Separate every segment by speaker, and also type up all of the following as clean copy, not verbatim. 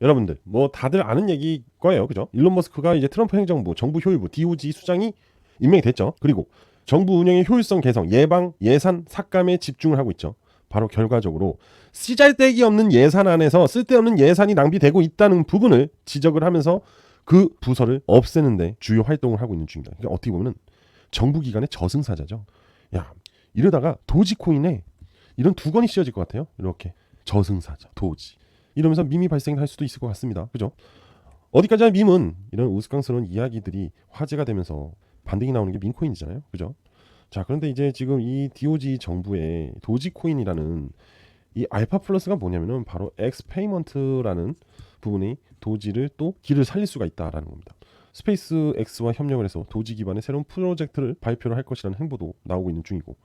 Speaker 1: 여러분들 뭐 다들 아는 얘기일 거예요. 그죠? 일론 머스크가 이제 트럼프 행정부 정부 효율부 DOJ 수장이 임명이 됐죠. 그리고 정부 운영의 효율성 개선, 예방, 예산, 삭감에 집중을 하고 있죠. 바로 결과적으로 쓰잘데기 없는 예산안에서 쓸데없는 예산이 낭비되고 있다는 부분을 지적을 하면서 그 부서를 없애는데 주요 활동을 하고 있는 중입니다. 그러니까 어떻게 보면 정부 기관의 저승사자죠. 야, 이러다가 도지코인에 이런 두건이 씌워질 것 같아요. 이렇게 저승사자, 도지. 이러면서 밈이 발생할 수도 있을 것 같습니다. 그죠? 어디까지나 밈은 이런 우스꽝스러운 이야기들이 화제가 되면서 반등이 나오는 게 민코인이잖아요. 그죠? 자, 그런데 이제 지금 이 DOG 정부의 도지코인이라는 이 알파 플러스가 뭐냐면은 바로 엑스페이먼트라는 부분이 도지를 또 길을 살릴 수가 있다라는 겁니다. 스페이스 X와 협력을 해서 도지 기반의 새로운 프로젝트를 발표를 할 것이라는 행보도 나오고 있는 중이고,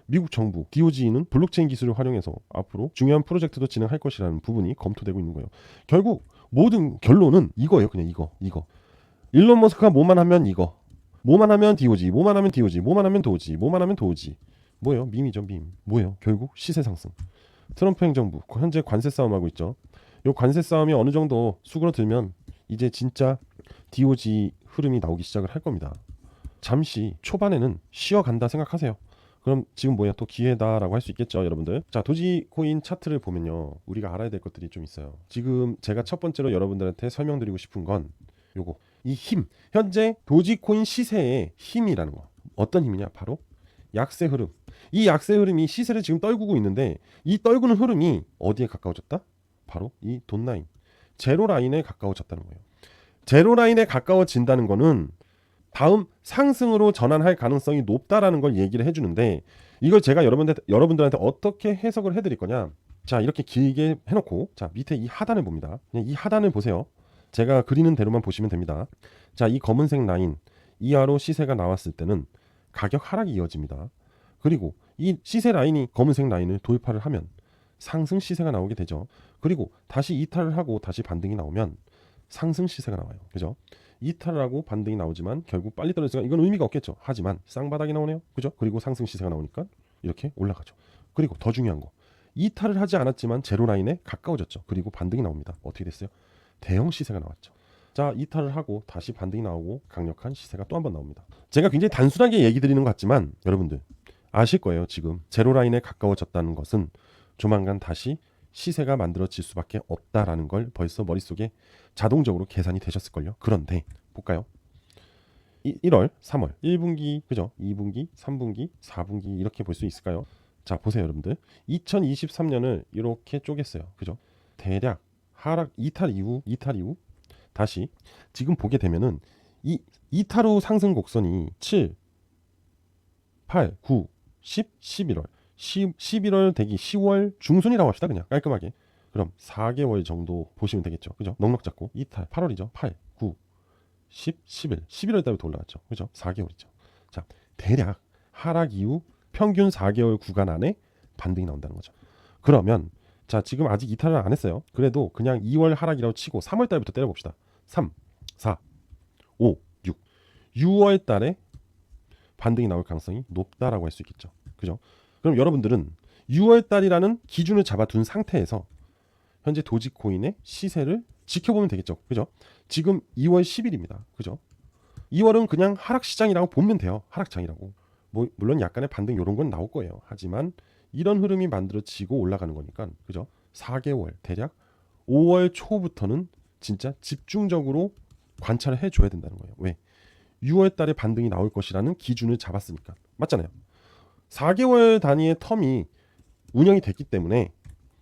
Speaker 1: 미국 정부 DOG는 블록체인 기술을 활용해서 앞으로 중요한 프로젝트도 진행할 것이라는 부분이 검토되고 있는 거예요. 결국 모든 결론은 이거예요. 그냥 이거. 일론 머스크가 뭐만 하면 이거. 뭐만 하면 DOG, 뭐만 하면 DOG, 뭐만 하면 도지, 뭐만 하면 도지. 뭐예요? 밈이죠, 밈. 뭐예요? 결국 시세 상승. 트럼프 행정부 현재 관세 싸움하고 있죠. 요 관세 싸움이 어느 정도 수그러들면 이제 진짜 DOG 흐름이 나오기 시작을 할 겁니다. 잠시 초반에는 쉬어간다 생각하세요. 그럼 지금 뭐야 또 기회다라고 할 수 있겠죠, 여러분들. 자, 도지코인 차트를 보면요, 우리가 알아야 될 것들이 좀 있어요. 지금 제가 첫 번째로 여러분들한테 설명드리고 싶은 건 요거, 이 힘. 현재 도지코인 시세의 힘이라는 거. 어떤 힘이냐? 바로 약세 흐름. 이 약세 흐름이 시세를 지금 떨구고 있는데, 이 떨구는 흐름이 어디에 가까워졌다? 바로 이 돈 라인, 제로 라인에 가까워졌다는 거예요. 제로 라인에 가까워진다는 거는 다음 상승으로 전환할 가능성이 높다라는 걸 얘기를 해주는데, 이걸 제가 여러분들한테 어떻게 해석을 해드릴 거냐. 자, 이렇게 길게 해놓고, 자, 밑에 이 하단을 봅니다. 그냥 이 하단을 보세요. 제가 그리는 대로만 보시면 됩니다. 자, 이 검은색 라인 이하로 시세가 나왔을 때는 가격 하락이 이어집니다. 그리고 이 시세 라인이 검은색 라인을 돌파를 하면 상승 시세가 나오게 되죠. 그리고 다시 이탈을 하고 다시 반등이 나오면 상승 시세가 나와요. 그죠? 이탈을 하고 반등이 나오지만 결국 빨리 떨어지니까 이건 의미가 없겠죠. 하지만 쌍바닥이 나오네요. 그죠? 그리고 상승 시세가 나오니까 이렇게 올라가죠. 그리고 더 중요한 거, 이탈을 하지 않았지만 제로 라인에 가까워졌죠. 그리고 반등이 나옵니다. 어떻게 됐어요? 대형 시세가 나왔죠. 자, 이탈을 하고 다시 반등이 나오고 강력한 시세가 또 한 번 나옵니다. 제가 굉장히 단순하게 얘기 드리는 것 같지만 여러분들 아실 거예요. 지금 제로 라인에 가까워졌다는 것은 조만간 다시 시세가 만들어질 수밖에 없다라는 걸 벌써 머릿속에 자동적으로 계산이 되셨을걸요. 그런데 볼까요? 1월, 3월, 1분기, 그죠? 2분기, 3분기, 4분기 이렇게 볼 수 있을까요? 자, 보세요, 여러분들. 2023년을 이렇게 쪼갰어요. 그죠? 대략 하락 이탈 이후 다시 지금 보게 되면은 이 이탈 후 상승 곡선이 7, 8, 9, 10, 11월 11월 대기 10월 중순이라고 합시다. 그냥 깔끔하게. 그럼 4개월 정도 보시면 되겠죠. 그죠? 넉넉 잡고 이탈 8월이죠. 8, 9, 10, 11, 11월 달부터 올라갔죠. 그죠? 4개월이죠. 자, 대략 하락 이후 평균 4개월 구간 안에 반등이 나온다는 거죠. 그러면 자, 지금 아직 이탈을 안 했어요. 그래도 그냥 2월 하락이라고 치고 3월 달부터 때려봅시다. 3, 4, 5, 6. 6월 달에 반등이 나올 가능성이 높다라고 할 수 있겠죠. 그죠? 그럼 여러분들은 6월 달이라는 기준을 잡아둔 상태에서 현재 도지코인의 시세를 지켜보면 되겠죠. 그죠? 지금 2월 10일입니다. 그죠? 2월은 그냥 하락시장이라고 보면 돼요. 하락장이라고. 뭐 물론 약간의 반등 이런 건 나올 거예요. 하지만 이런 흐름이 만들어지고 올라가는 거니까, 그죠? 4개월 대략 5월 초부터는 진짜 집중적으로 관찰을 해줘야 된다는 거예요. 왜? 6월 달에 반등이 나올 것이라는 기준을 잡았으니까. 맞잖아요. 4개월 단위의 텀이 운영이 됐기 때문에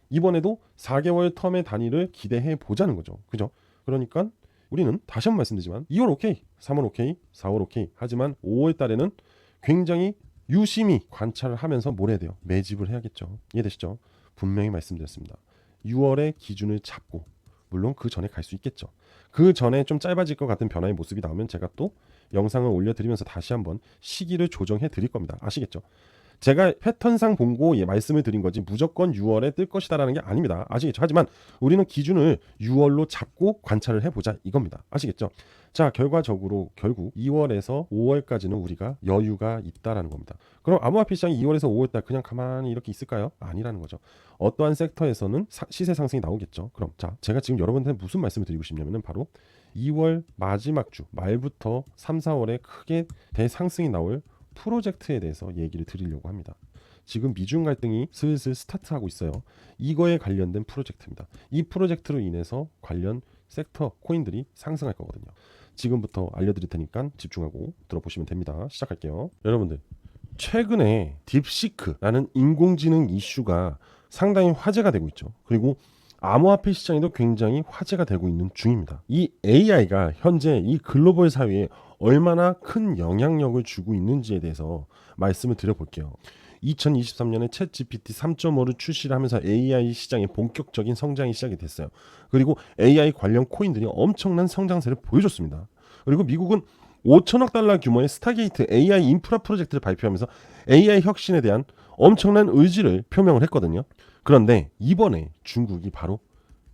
Speaker 1: 이번에도 4개월 텀의 단위를 기대해 보자는 거죠. 그죠? 그러니까 우리는 다시 한번 말씀드리지만 2월 오케이, 3월 오케이, 4월 오케이. 하지만 5월 달에는 굉장히 유심히 관찰을 하면서 뭘 해야 돼요? 매집을 해야겠죠. 이해되시죠? 분명히 말씀드렸습니다. 6월에 기준을 잡고, 물론 그 전에 갈 수 있겠죠. 그 전에 좀 짧아질 것 같은 변화의 모습이 나오면 제가 또 영상을 올려드리면서 다시 한번 시기를 조정해 드릴 겁니다. 아시겠죠? 제가 패턴상 본고 말씀을 드린 거지 무조건 6월에 뜰 것이다라는 게 아닙니다. 아시겠죠? 하지만 우리는 기준을 6월로 잡고 관찰을 해보자 이겁니다. 아시겠죠? 자, 결과적으로 결국 2월에서 5월까지는 우리가 여유가 있다라는 겁니다. 그럼 암호화폐 시장이 2월에서 5월달 그냥 가만히 이렇게 있을까요? 아니라는 거죠. 어떠한 섹터에서는 시세 상승이 나오겠죠. 그럼 자, 제가 지금 여러분한테 무슨 말씀을 드리고 싶냐면은 바로 2월 마지막 주 말부터 3, 4월에 크게 대상승이 나올 프로젝트에 대해서 얘기를 드리려고 합니다. 지금 미중 갈등이 슬슬 스타트하고 있어요. 이거에 관련된 프로젝트입니다. 이 프로젝트로 인해서 관련 섹터 코인들이 상승할 거거든요. 지금부터 알려드릴 테니까 집중하고 들어보시면 됩니다. 시작할게요. 여러분들, 최근에 딥시크라는 인공지능 이슈가 상당히 화제가 되고 있죠. 그리고 암호화폐 시장에도 굉장히 화제가 되고 있는 중입니다. 이 AI가 현재 이 글로벌 사회에 얼마나 큰 영향력을 주고 있는지에 대해서 말씀을 드려볼게요. 2023년에 챗 GPT 3.5를 출시를 하면서 AI 시장의 본격적인 성장이 시작이 됐어요. 그리고 AI 관련 코인들이 엄청난 성장세를 보여줬습니다. 그리고 미국은 5천억 달러 규모의 스타게이트 AI 인프라 프로젝트를 발표하면서 AI 혁신에 대한 엄청난 의지를 표명을 했거든요. 그런데 이번에 중국이 바로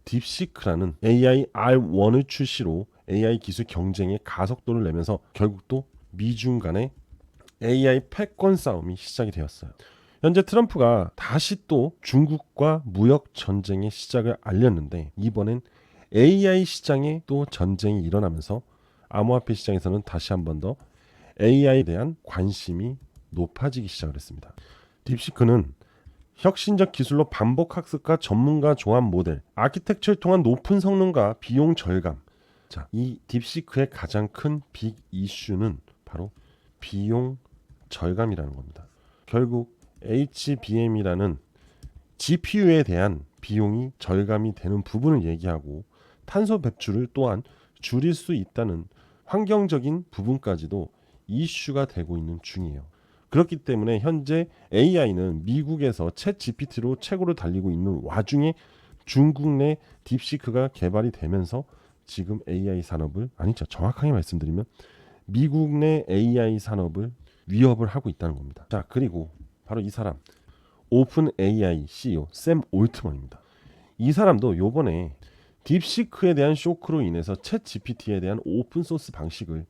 Speaker 1: 딥시크라는 AI R1을 출시로 AI 기술 경쟁에 가속도를 내면서 결국 또 미중 간의 AI 패권 싸움이 시작이 되었어요. 현재 트럼프가 다시 또 중국과 무역 전쟁의 시작을 알렸는데 이번엔 AI 시장에 또 전쟁이 일어나면서 암호화폐 시장에서는 다시 한 번 더 AI에 대한 관심이 높아지기 시작을 했습니다. 딥시크는 혁신적 기술로 반복 학습과 전문가 조합 모델, 아키텍처를 통한 높은 성능과 비용 절감. 자, 이 딥시크의 가장 큰 빅 이슈는 바로 비용 절감이라는 겁니다. 결국 HBM이라는 GPU에 대한 비용이 절감이 되는 부분을 얘기하고 탄소 배출을 또한 줄일 수 있다는 환경적인 부분까지도 이슈가 되고 있는 중이에요. 그렇기 때문에 현재 AI는 미국에서 챗 GPT로 최고를 달리고 있는 와중에 중국 내 딥시크가 개발이 되면서 지금 AI 산업을 아니죠. 정확하게 말씀드리면 미국 내 AI 산업을 위협을 하고 있다는 겁니다. 자, 그리고 바로 이 사람 오픈 AI CEO 샘 올트먼입니다. 이 사람도 요번에 딥시크에 대한 쇼크로 인해서 챗 GPT에 대한 오픈 소스 방식을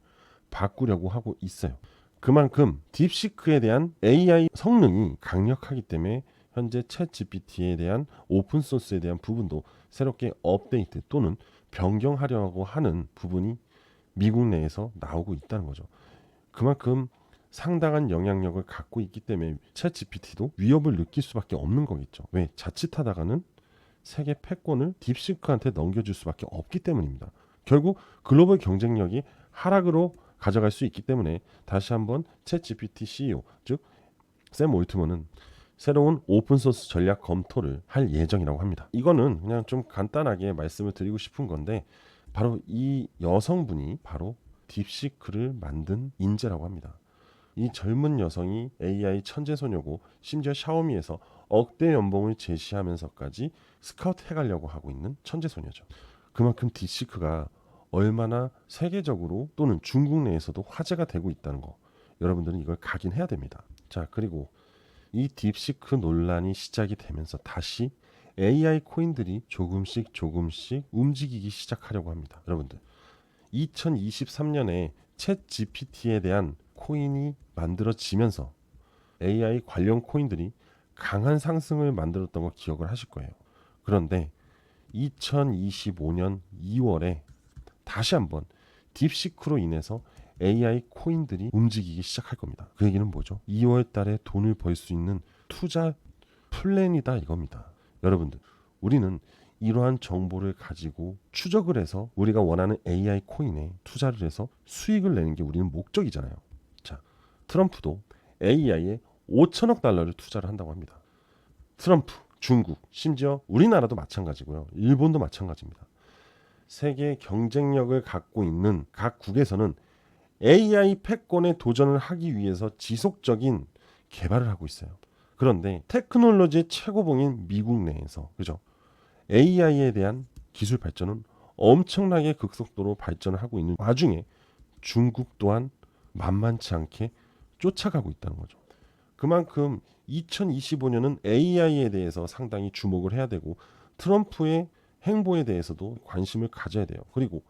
Speaker 1: 바꾸려고 하고 있어요. 그만큼 딥시크에 대한 AI 성능이 강력하기 때문에 현재 챗 GPT에 대한 오픈 소스에 대한 부분도 새롭게 업데이트 또는 변경하려고 하는 부분이 미국 내에서 나오고 있다는 거죠. 그만큼 상당한 영향력을 갖고 있기 때문에 챗 GPT도 위협을 느낄 수밖에 없는 거겠죠. 왜? 자칫하다가는 세계 패권을 딥시크한테 넘겨줄 수밖에 없기 때문입니다. 결국 글로벌 경쟁력이 하락으로 가져갈 수 있기 때문에 다시 한번 챗 GPT CEO 즉 샘 올트먼은 새로운 오픈소스 전략 검토를 할 예정이라고 합니다. 이거는 그냥 좀 간단하게 말씀을 드리고 싶은 건데 바로 이 여성분이 바로 딥시크를 만든 인재라고 합니다. 이 젊은 여성이 AI 천재소녀고 심지어 샤오미에서 억대 연봉을 제시하면서까지 스카우트 해가려고 하고 있는 천재소녀죠. 그만큼 딥시크가 얼마나 세계적으로 또는 중국 내에서도 화제가 되고 있다는 거 여러분들은 이걸 각인해야 됩니다. 자, 그리고 이 딥시크 논란이 시작이 되면서 다시 AI 코인들이 조금씩 움직이기 시작하려고 합니다. 여러분들 2023년에 챗 GPT에 대한 코인이 만들어지면서 AI 관련 코인들이 강한 상승을 만들었던 거 기억을 하실 거예요. 그런데 2025년 2월에 다시 한번 딥시크로 인해서 AI 코인들이 움직이기 시작할 겁니다. 그 얘기는 뭐죠? 2월 달에 돈을 벌 수 있는 투자 플랜이다 이겁니다. 여러분들, 우리는 이러한 정보를 가지고 추적을 해서 우리가 원하는 AI 코인에 투자를 해서 수익을 내는 게 우리는 목적이잖아요. 자, 트럼프도 AI에 5천억 달러를 투자를 한다고 합니다. 트럼프, 중국, 심지어 우리나라도 마찬가지고요. 일본도 마찬가지입니다. 세계 경쟁력을 갖고 있는 각국에서는 AI 패권에 도전을 하기 위해서 지속적인 개발을 하고 있어요. 그런데 테크놀로지의 최고봉인 미국 내에서 그죠? AI에 대한 기술 발전은 엄청나게 급속도로 발전을 하고 있는 와중에 중국 또한 만만치 않게 쫓아가고 있다는 거죠. 그만큼 2025년은 AI에 대해서 상당히 주목을 해야 되고 트럼프의 행보에 대해서도 관심을 가져야 돼요. 그리고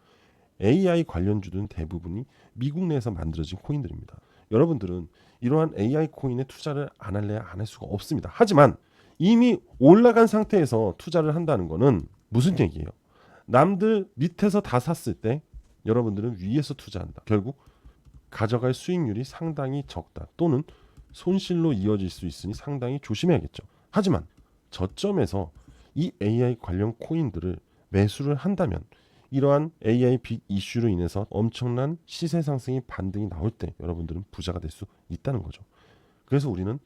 Speaker 1: AI 관련주들은 대부분이 미국 내에서 만들어진 코인들입니다. 여러분들은 이러한 AI 코인에 투자를 안 할래야 안 할 수가 없습니다. 하지만 이미 올라간 상태에서 투자를 한다는 거는 무슨 얘기예요? 남들 밑에서 다 샀을 때 여러분들은 위에서 투자한다. 결국 가져갈 수익률이 상당히 적다. 또는 손실로 이어질 수 있으니 상당히 조심해야겠죠. 하지만 저점에서 이 AI 관련 코인들을 매수를 한다면 이러한 AI 빅 이슈로 인해서 엄청난 시세 상승이 반등이 나올 때 여러분들은 부자가 될 수 있다는 거죠. 그래서 우리는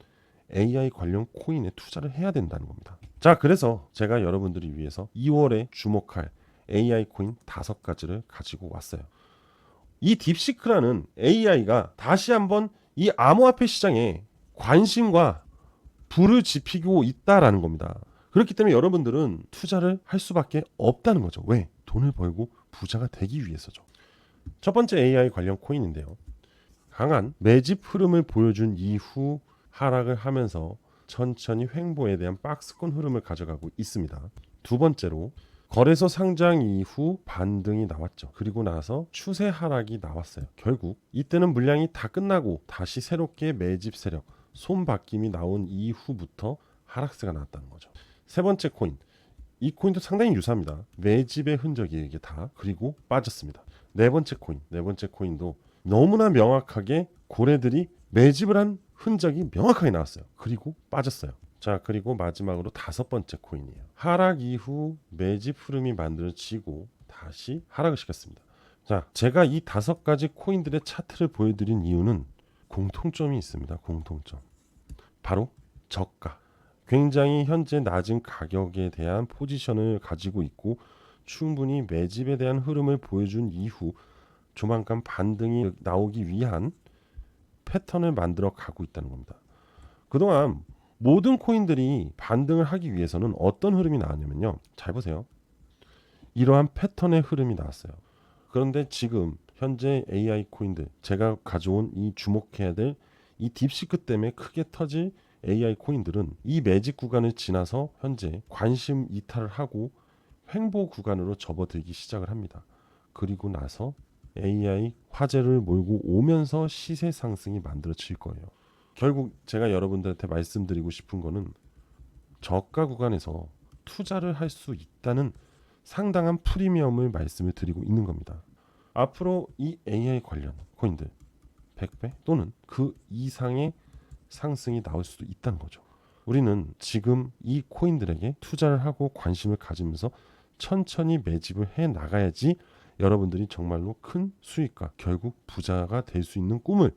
Speaker 1: AI 관련 코인에 투자를 해야 된다는 겁니다. 자, 그래서 제가 여러분들을 위해서 2월에 주목할 AI 코인 5가지를 가지고 왔어요. 이 딥시크라는 AI가 다시 한번 이 암호화폐 시장에 관심과 불을 지피고 있다라는 겁니다. 그렇기 때문에 여러분들은 투자를 할 수밖에 없다는 거죠. 왜? 돈을 벌고 부자가 되기 위해서죠. 첫 번째 AI 관련 코인인데요. 강한 매집 흐름을 보여준 이후 하락을 하면서 천천히 횡보에 대한 박스권 흐름을 가져가고 있습니다. 두 번째로 거래소 상장 이후 반등이 나왔죠. 그리고 나서 추세 하락이 나왔어요. 결국 이때는 물량이 다 끝나고 다시 새롭게 매집 세력, 손바뀜이 나온 이후부터 하락세가 나왔다는 거죠. 세 번째 코인, 이 코인도 상당히 유사합니다. 매집의 흔적이 이게 다 그리고 빠졌습니다. 네 번째 코인도 너무나 명확하게 고래들이 매집을 한 흔적이 명확하게 나왔어요. 그리고 빠졌어요. 자, 그리고 마지막으로 5번째 코인이에요. 하락 이후 매집 흐름이 만들어지고 다시 하락을 시켰습니다. 자, 제가 이 5가지 코인들의 차트를 보여드린 이유는 공통점이 있습니다. 공통점. 바로 저가. 굉장히 현재 낮은 가격에 대한 포지션을 가지고 있고 충분히 매집에 대한 흐름을 보여준 이후 조만간 반등이 나오기 위한 패턴을 만들어 가고 있다는 겁니다. 그동안 모든 코인들이 반등을 하기 위해서는 어떤 흐름이 나왔냐면요. 잘 보세요. 이러한 패턴의 흐름이 나왔어요. 그런데 지금 현재 AI 코인들, 제가 가져온 이 주목해야 될 이 딥시크 때문에 크게 터질 AI 코인들은 이 매집 구간을 지나서 현재 관심 이탈을 하고 횡보 구간으로 접어들기 시작을 합니다. 그리고 나서 AI 화제를 몰고 오면서 시세 상승이 만들어질 거예요. 결국 제가 여러분들한테 말씀드리고 싶은 거는 저가 구간에서 투자를 할 수 있다는 상당한 프리미엄을 말씀을 드리고 있는 겁니다. 앞으로 이 AI 관련 코인들 100배 또는 그 이상의 상승이 나올 수도 있다는 거죠. 우리는 지금 이 코인들에게 투자를 하고 관심을 가지면서 천천히 매집을 해 나가야지 여러분들이 정말로 큰 수익과 결국 부자가 될 수 있는 꿈을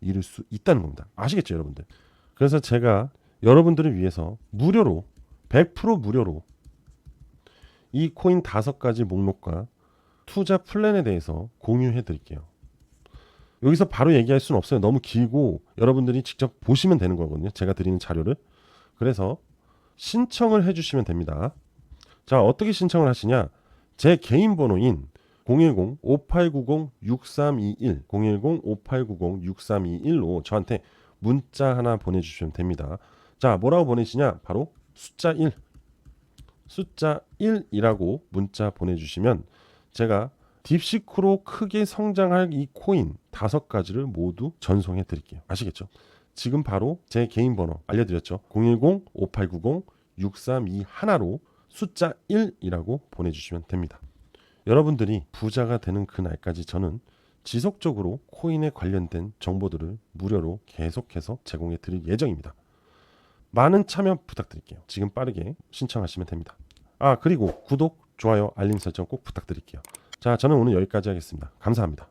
Speaker 1: 이룰 수 있다는 겁니다. 아시겠죠, 여러분들? 그래서 제가 여러분들을 위해서 무료로 100% 무료로 이 코인 5가지 목록과 투자 플랜에 대해서 공유해 드릴게요. 여기서 바로 얘기할 수는 없어요. 너무 길고 여러분들이 직접 보시면 되는 거거든요. 제가 드리는 자료를. 그래서 신청을 해주시면 됩니다. 자, 어떻게 신청을 하시냐? 제 개인 번호인 010-5890-6321 010-5890-6321로 저한테 문자 하나 보내주시면 됩니다. 자, 뭐라고 보내시냐? 바로 숫자 1 숫자 1이라고 문자 보내주시면 제가 딥시크로 크게 성장할 이 코인 5가지를 모두 전송해 드릴게요. 아시겠죠? 지금 바로 제 개인 번호 알려드렸죠. 010-5890-6321로 숫자 1이라고 보내주시면 됩니다. 여러분들이 부자가 되는 그날까지 저는 지속적으로 코인에 관련된 정보들을 무료로 계속해서 제공해 드릴 예정입니다. 많은 참여 부탁드릴게요. 지금 빠르게 신청하시면 됩니다. 그리고 구독, 좋아요, 알림 설정 꼭 부탁드릴게요. 자, 저는 오늘 여기까지 하겠습니다. 감사합니다.